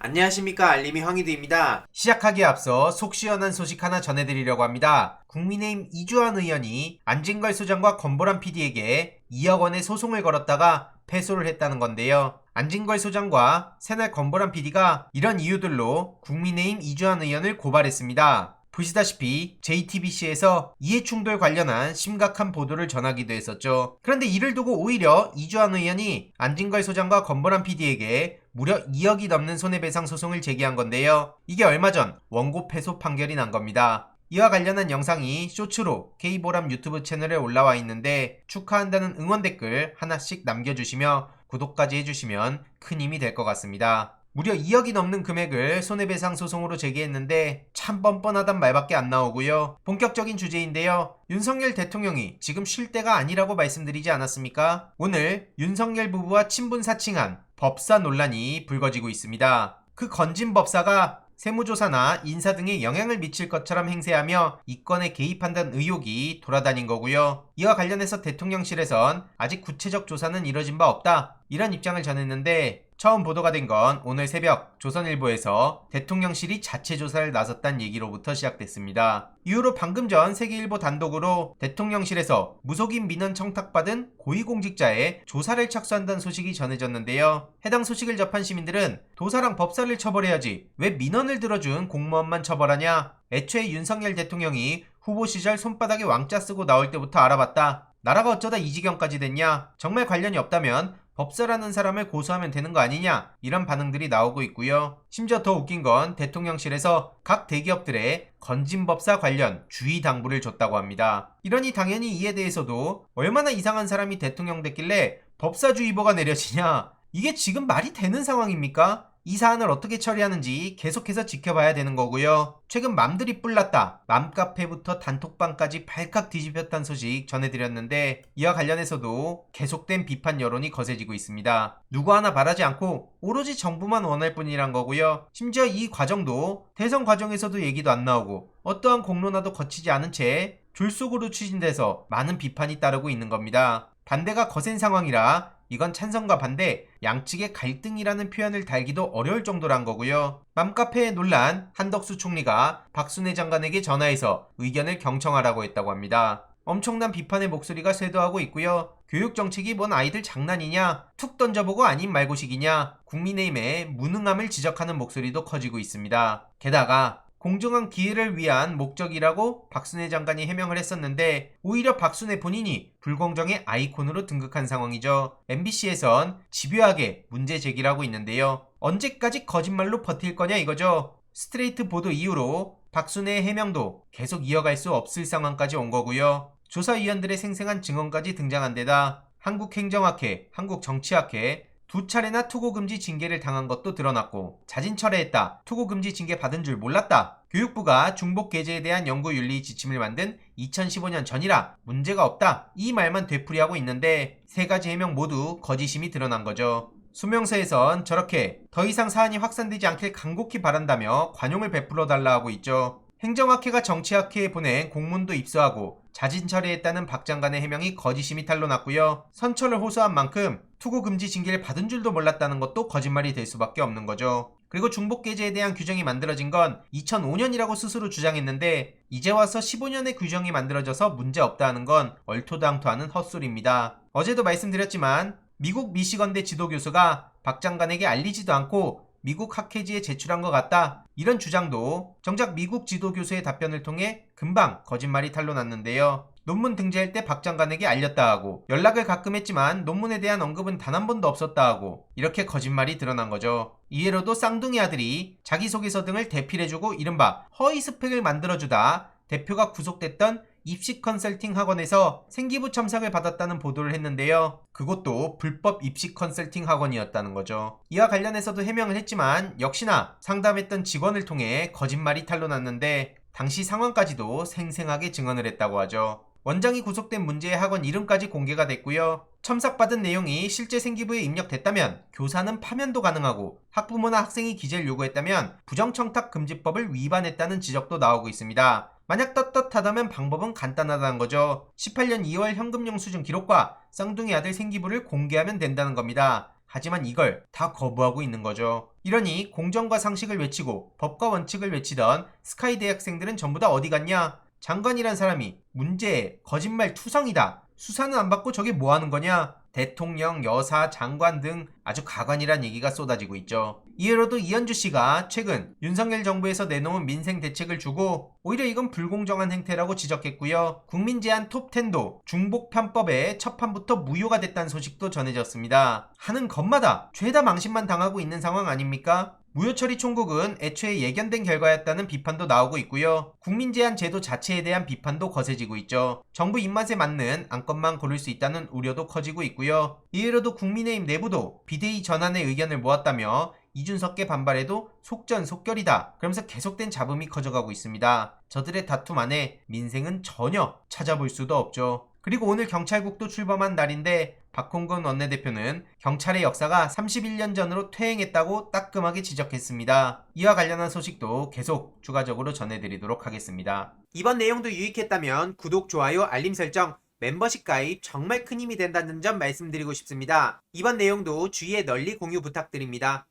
안녕하십니까, 알림이 황희두입니다. 시작하기에 앞서 속 시원한 소식 하나 전해드리려고 합니다. 국민의힘 이주환 의원이 안진걸 소장과 권보람 PD에게 2억 원의 소송을 걸었다가 패소를 했다는 건데요. 안진걸 소장과 새날 권보람 PD가 이런 이유들로 국민의힘 이주환 의원을 고발했습니다. 보시다시피 JTBC에서 이해충돌 관련한 심각한 보도를 전하기도 했었죠. 그런데 이를 두고 오히려 이주환 의원이 안진걸 소장과 권보람 PD에게 무려 2억이 넘는 손해배상 소송을 제기한 건데요. 이게 얼마 전 원고 패소 판결이 난 겁니다. 이와 관련한 영상이 쇼츠로 K보람 유튜브 채널에 올라와 있는데 축하한다는 응원 댓글 하나씩 남겨주시며 구독까지 해주시면 큰 힘이 될 것 같습니다. 무려 2억이 넘는 금액을 손해배상 소송으로 제기했는데 참 뻔뻔하단 말밖에 안 나오고요. 본격적인 주제인데요. 윤석열 대통령이 지금 쉴 때가 아니라고 말씀드리지 않았습니까? 오늘 윤석열 부부와 친분 사칭한 법사 논란이 불거지고 있습니다. 그 건진 법사가 세무조사나 인사 등에 영향을 미칠 것처럼 행세하며 이 건에 개입한다는 의혹이 돌아다닌 거고요. 이와 관련해서 대통령실에선 아직 구체적 조사는 이뤄진 바 없다, 이런 입장을 전했는데 처음 보도가 된 건 오늘 새벽 조선일보에서 대통령실이 자체 조사를 나섰다는 얘기로부터 시작됐습니다. 이후로 방금 전 세계일보 단독으로 대통령실에서 무속인 민원 청탁받은 고위공직자의 조사를 착수한다는 소식이 전해졌는데요. 해당 소식을 접한 시민들은 도사랑 법사를 처벌해야지 왜 민원을 들어준 공무원만 처벌하냐, 애초에 윤석열 대통령이 후보 시절 손바닥에 왕자 쓰고 나올 때부터 알아봤다, 나라가 어쩌다 이 지경까지 됐냐, 정말 관련이 없다면 법사라는 사람을 고소하면 되는 거 아니냐, 이런 반응들이 나오고 있고요. 심지어 더 웃긴 건 대통령실에서 각 대기업들의 건진법사 관련 주의 당부를 줬다고 합니다. 이러니 당연히 이에 대해서도 얼마나 이상한 사람이 대통령 됐길래 법사주의보가 내려지냐, 이게 지금 말이 되는 상황입니까? 이 사안을 어떻게 처리하는지 계속해서 지켜봐야 되는 거고요. 최근 맘들이 뿔났다, 맘카페부터 단톡방까지 발칵 뒤집혔다는 소식 전해드렸는데 이와 관련해서도 계속된 비판 여론이 거세지고 있습니다. 누구 하나 바라지 않고 오로지 정부만 원할 뿐이란 거고요. 심지어 이 과정도 대선 과정에서도 얘기도 안 나오고 어떠한 공론화도 거치지 않은 채 졸속으로 추진돼서 많은 비판이 따르고 있는 겁니다. 반대가 거센 상황이라 이건 찬성과 반대, 양측의 갈등이라는 표현을 달기도 어려울 정도란 거고요. 맘카페의 논란, 한덕수 총리가 박순애 장관에게 전화해서 의견을 경청하라고 했다고 합니다. 엄청난 비판의 목소리가 쇄도하고 있고요. 교육정책이 뭔 아이들 장난이냐, 툭 던져보고 아닌 말고식이냐, 국민의힘의 무능함을 지적하는 목소리도 커지고 있습니다. 게다가 공정한 기회를 위한 목적이라고 박순애 장관이 해명을 했었는데 오히려 박순애 본인이 불공정의 아이콘으로 등극한 상황이죠. MBC에선 집요하게 문제 제기를 하고 있는데요. 언제까지 거짓말로 버틸 거냐 이거죠. 스트레이트 보도 이후로 박순애의 해명도 계속 이어갈 수 없을 상황까지 온 거고요. 조사위원들의 생생한 증언까지 등장한 데다 한국행정학회, 한국정치학회 두 차례나 투고금지 징계를 당한 것도 드러났고 자진 철회했다, 투고금지 징계 받은 줄 몰랐다, 교육부가 중복게재에 대한 연구윤리 지침을 만든 2015년 전이라 문제가 없다, 이 말만 되풀이하고 있는데 세 가지 해명 모두 거짓임이 드러난 거죠. 수명서에선 저렇게 더 이상 사안이 확산되지 않길 간곡히 바란다며 관용을 베풀어 달라 하고 있죠. 행정학회가 정치학회에 보낸 공문도 입수하고 자진 처리했다는 박 장관의 해명이 거짓임이 탄로났고요. 선처를 호소한 만큼 투고금지 징계를 받은 줄도 몰랐다는 것도 거짓말이 될 수밖에 없는 거죠. 그리고 중복게재에 대한 규정이 만들어진 건 2005년이라고 스스로 주장했는데 이제 와서 15년의 규정이 만들어져서 문제없다 하는 건 얼토당토하는 헛소리입니다. 어제도 말씀드렸지만 미국 미시건대 지도교수가 박 장관에게 알리지도 않고 미국 학회지에 제출한 것 같다, 이런 주장도 정작 미국 지도교수의 답변을 통해 금방 거짓말이 탄로났는데요. 논문 등재할 때 박 장관에게 알렸다 하고 연락을 가끔 했지만 논문에 대한 언급은 단 한 번도 없었다 하고 이렇게 거짓말이 드러난 거죠. 이외로도 쌍둥이 아들이 자기소개서 등을 대필해주고 이른바 허위 스펙을 만들어주다 대표가 구속됐던 입시 컨설팅 학원에서 생기부 첨삭을 받았다는 보도를 했는데요. 그것도 불법 입시 컨설팅 학원이었다는 거죠. 이와 관련해서도 해명을 했지만 역시나 상담했던 직원을 통해 거짓말이 탄로났는데 당시 상황까지도 생생하게 증언을 했다고 하죠. 원장이 구속된 문제의 학원 이름까지 공개가 됐고요. 첨삭받은 내용이 실제 생기부에 입력됐다면 교사는 파면도 가능하고 학부모나 학생이 기재를 요구했다면 부정청탁금지법을 위반했다는 지적도 나오고 있습니다. 만약 떳떳하다면 방법은 간단하다는 거죠. 18년 2월 현금 영수증 기록과 쌍둥이 아들 생기부를 공개하면 된다는 겁니다. 하지만 이걸 다 거부하고 있는 거죠. 이러니 공정과 상식을 외치고 법과 원칙을 외치던 스카이 대학생들은 전부 다 어디 갔냐? 장관이란 사람이 문제에 거짓말 투성이다. 수사는 안 받고 저게 뭐 하는 거냐? 대통령, 여사, 장관 등 아주 가관이란 얘기가 쏟아지고 있죠. 이외로도 이현주 씨가 최근 윤석열 정부에서 내놓은 민생 대책을 주고 오히려 이건 불공정한 행태라고 지적했고요. 국민 제한 톱10도 중복 편법에 첫 판부터 무효가 됐다는 소식도 전해졌습니다. 하는 것마다 죄다 망신만 당하고 있는 상황 아닙니까? 무효처리 총국은 애초에 예견된 결과였다는 비판도 나오고 있고요. 국민제한 제도 자체에 대한 비판도 거세지고 있죠. 정부 입맛에 맞는 안건만 고를 수 있다는 우려도 커지고 있고요. 이외로도 국민의힘 내부도 비대위 전환의 의견을 모았다며 이준석계 반발에도 속전속결이다. 그러면서 계속된 잡음이 커져가고 있습니다. 저들의 다툼 안에 민생은 전혀 찾아볼 수도 없죠. 그리고 오늘 경찰국도 출범한 날인데 박홍근 원내대표는 경찰의 역사가 31년 전으로 퇴행했다고 따끔하게 지적했습니다. 이와 관련한 소식도 계속 추가적으로 전해드리도록 하겠습니다. 이번 내용도 유익했다면 구독, 좋아요, 알림 설정, 멤버십 가입 정말 큰 힘이 된다는 점 말씀드리고 싶습니다. 이번 내용도 주위에 널리 공유 부탁드립니다.